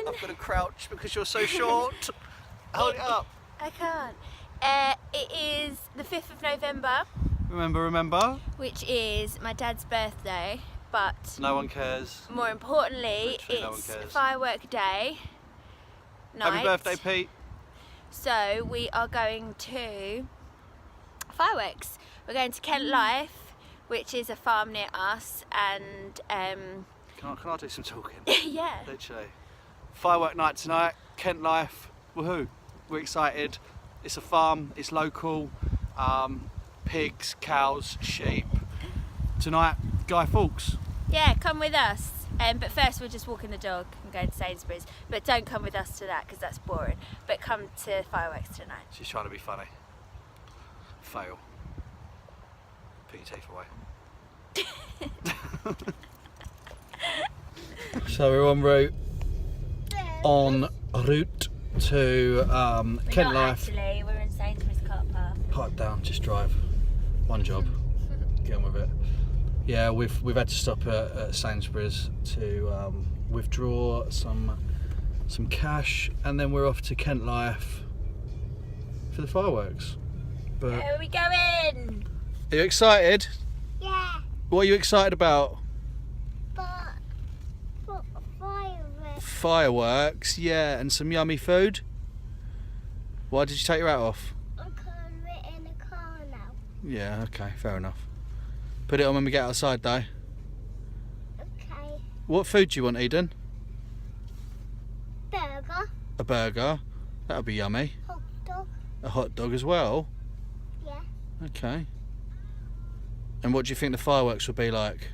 I've got to crouch because you're so short. Hold it up. I can't. It is the 5th of November. Remember? Which is my dad's birthday, but No one cares. more importantly, Literally no one it's cares. firework day night. Happy birthday, Pete. So we are going to fireworks. We're going to Kent Life, which is a farm near us, and Can I do some talking? yeah. Literally. Firework night tonight, Kent Life. Woohoo! We're excited. It's a farm, it's local. Pigs, cows, sheep. Tonight, Guy Fawkes. Yeah, come with us. But first we're just walking the dog and going to Sainsbury's. But don't come with us to that because that's boring. But come to fireworks tonight. She's trying to be funny. Fail. Put your teeth away. So we're en route to Kent Life. Actually, we're in Sainsbury's car park. Park down, just drive. One job. Get on with it. Yeah, we've had to stop at Sainsbury's to withdraw some cash, and then we're off to Kent Life for the fireworks. But Where are we going? are you excited? Yeah, What are you excited about? but fireworks. Fireworks, yeah, and some yummy food. Why did you take your hat off? Because we're in the car now. Yeah, okay, fair enough. Put it on when we get outside though. Okay. What food do you want, Eden? Burger, A burger. That'll be yummy. hot dog. A hot dog as well. Yeah. Okay. And what do you think the fireworks will be like?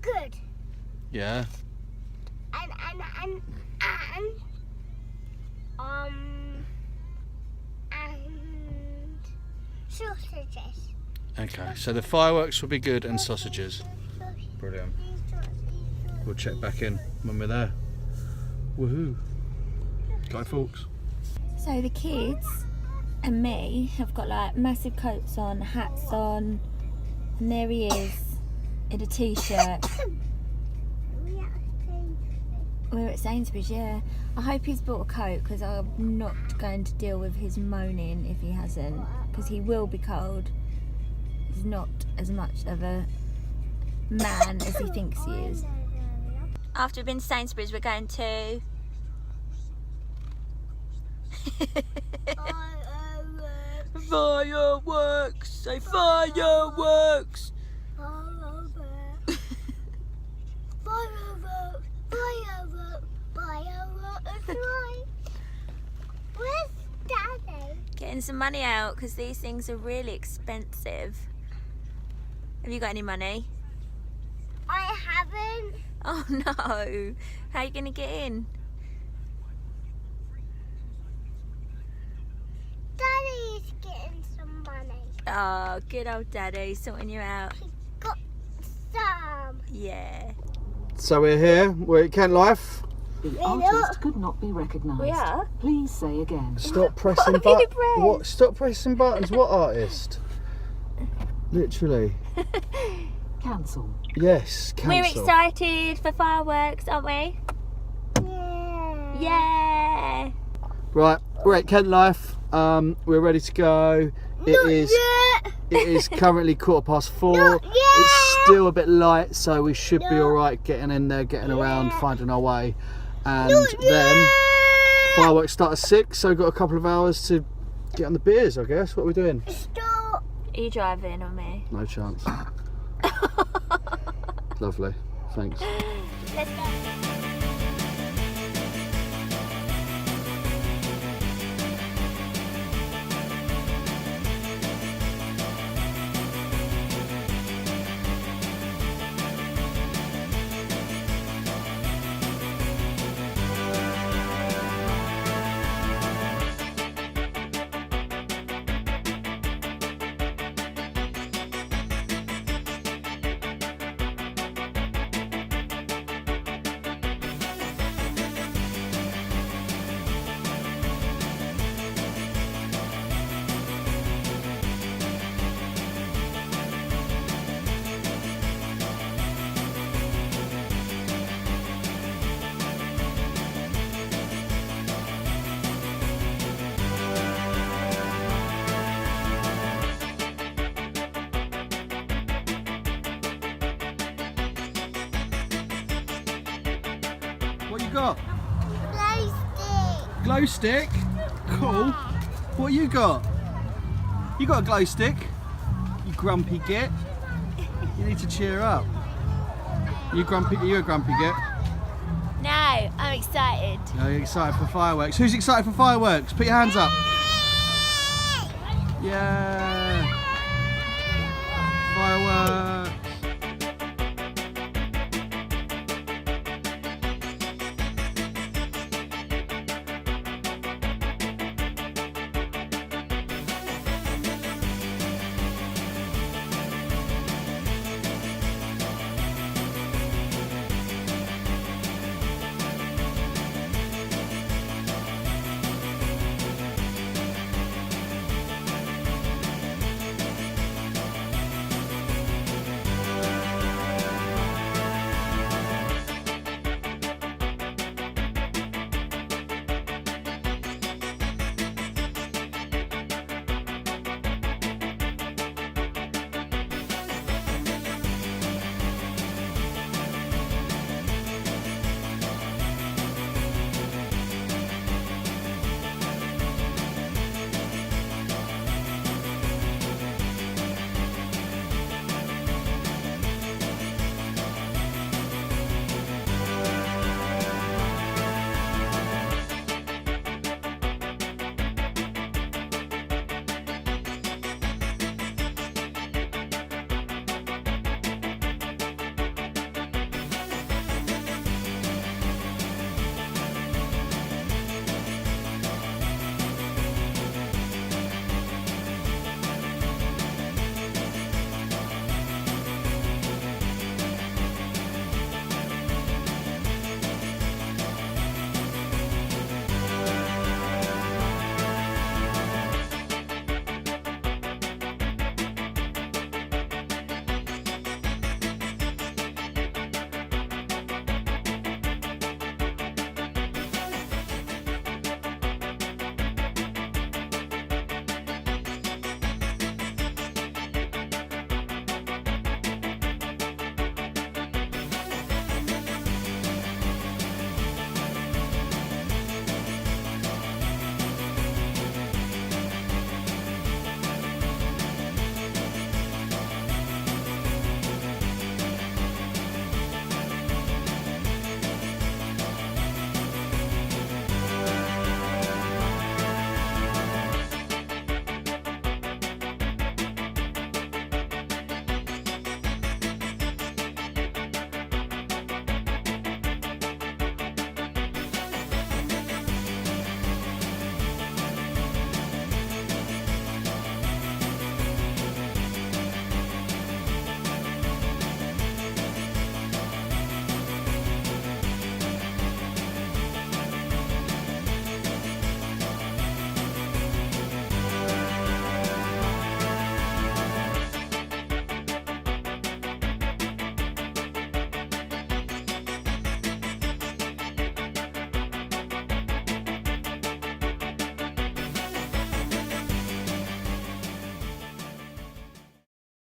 Good. Yeah. And sausages. Okay, so the fireworks will be good and sausages. Brilliant. We'll check back in when we're there. Woohoo. Guy Fawkes. So the kids and me have got like massive coats on, hats on, and there he is in a t-shirt. We're at Sainsbury's, yeah. I hope he's bought a coat because I'm not going to deal with his moaning if he hasn't, because he will be cold. He's not as much of a man as he thinks he is. After we've been to Sainsbury's, we're going to... Fireworks! Say fireworks! Where's Daddy? Getting some money out because these things are really expensive. Have you got any money? I haven't. Oh no! How are you going to get in? Daddy's getting some money. Oh, good old daddy sorting you out. He got some. Yeah. So we're here, we're at Kent Life. The artist could not be recognised. We are? Please say again. Stop pressing What have you buttons. pressed? What? Stop pressing buttons. What artist? Literally. Cancel. Yes. Cancel. We're excited for fireworks, aren't we? Yeah. Yeah. Right, we're at Kent Life. We're ready to go. It is currently 4:15. Not yet. It's still a bit light, so we should be all right getting in there, getting around, finding our way. And then fireworks start at 6, so we've got a couple of hours to get on the beers, I guess. What are we doing? Stop. Are you driving or me? No chance. Lovely. Thanks. Let's go. What you got? Plastic. Glow stick? Cool. What you got? You got a glow stick? You grumpy git. You need to cheer up. You grumpy? Are you a grumpy git? No, I'm excited. Are you excited for fireworks? Who's excited for fireworks? Put your hands up. Yeah. Fireworks.